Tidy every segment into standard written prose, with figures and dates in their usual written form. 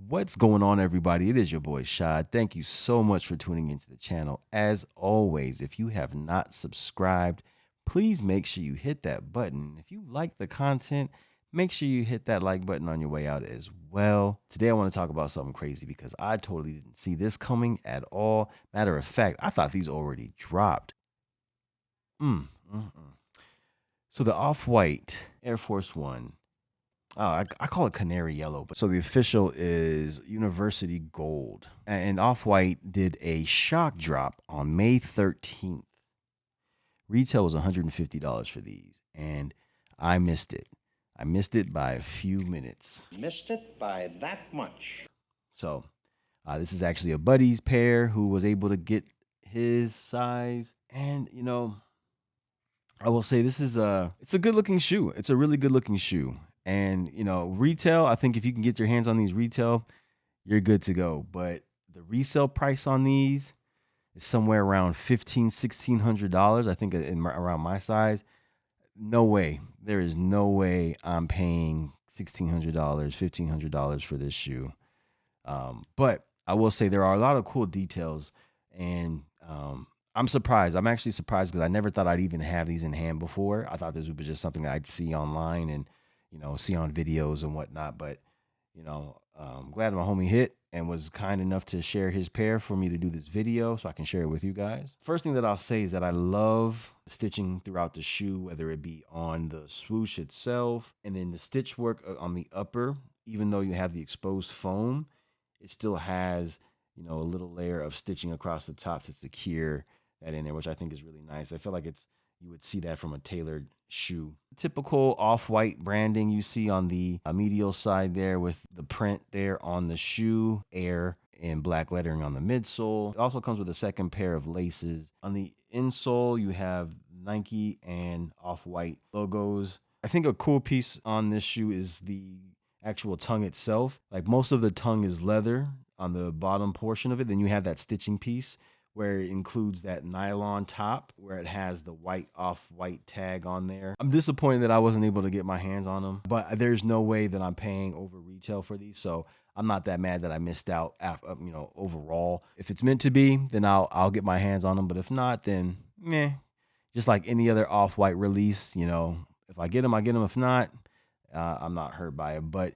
What's going on, everybody? It is your boy Shad. Thank you so much for tuning into the channel. As always, if you have not subscribed, please make sure you hit that button. If you like the content, make sure you hit that like button on your way out as well. Today I want to talk about something crazy because I totally didn't see this coming at all. Matter of fact, I thought these already dropped. So the Off-White Air Force One. I call it canary yellow, but so the official is University Gold. And Off-White did a shock drop on May 13th. Retail was $150 for these, and I missed it. I missed it by a few minutes. Missed it by that much. So this is actually a buddy's pair who was able to get his size. And, you know, I will say this is it's a good looking shoe. It's a really good looking shoe. And, you know, retail, I think if you can get your hands on these retail, you're good to go. But the resale price on these is somewhere around $1,500-$1,600. I think around my size. No way. There is no way I'm paying $1,600, $1,500 for this shoe. But I will say there are a lot of cool details, and I'm surprised. I'm actually surprised because I never thought I'd even have these in hand before. I thought this would be just something I'd see online and, you know, see on videos and whatnot. But, you know, I'm glad my homie hit and was kind enough to share his pair for me to do this video so I can share it with you guys. First thing that I'll say is that I love stitching throughout the shoe, whether it be on the swoosh itself and then the stitch work on the upper. Even though you have the exposed foam, it still has, you know, a little layer of stitching across the top to secure that in there, which I think is really nice. I feel like you would see that from a tailored shoe. Typical Off-White branding you see on the medial side there with the print there on the shoe, Air, and black lettering on the midsole. It also comes with a second pair of laces. On the insole, you have Nike and Off-White logos. I think a cool piece on this shoe is the actual tongue itself. Like most of the tongue is leather on the bottom portion of it. Then you have that stitching piece where it includes that nylon top where it has the white Off-White tag on there. I'm disappointed that I wasn't able to get my hands on them, but there's no way that I'm paying over retail for these. So I'm not that mad that I missed out, you know, overall. If it's meant to be, then I'll get my hands on them. But if not, then meh. Just like any other Off-White release, you know, if I get them, I get them. If not, I'm not hurt by it. But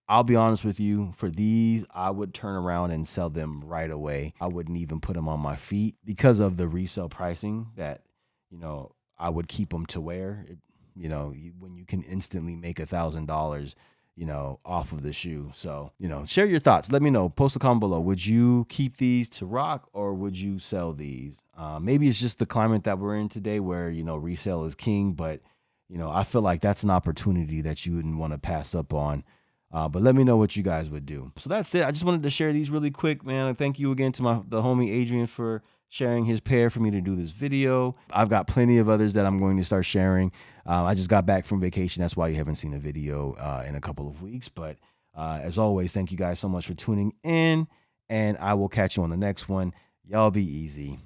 I'll be honest with you, for these, I would turn around and sell them right away. I wouldn't even put them on my feet because of the resale pricing that, you know, I would keep them to wear. You know, when you can instantly make $1,000, you know, off of the shoe. So, you know, share your thoughts. Let me know. Post a comment below. Would you keep these to rock or would you sell these? Maybe it's just the climate that we're in today where, you know, resale is king. But, you know, I feel like that's an opportunity that you wouldn't want to pass up on. But let me know what you guys would do. So that's it. I just wanted to share these really quick, man. And thank you again to the homie Adrian for sharing his pair for me to do this video. I've got plenty of others that I'm going to start sharing. I just got back from vacation. That's why you haven't seen a video in a couple of weeks. But as always, thank you guys so much for tuning in. And I will catch you on the next one. Y'all be easy.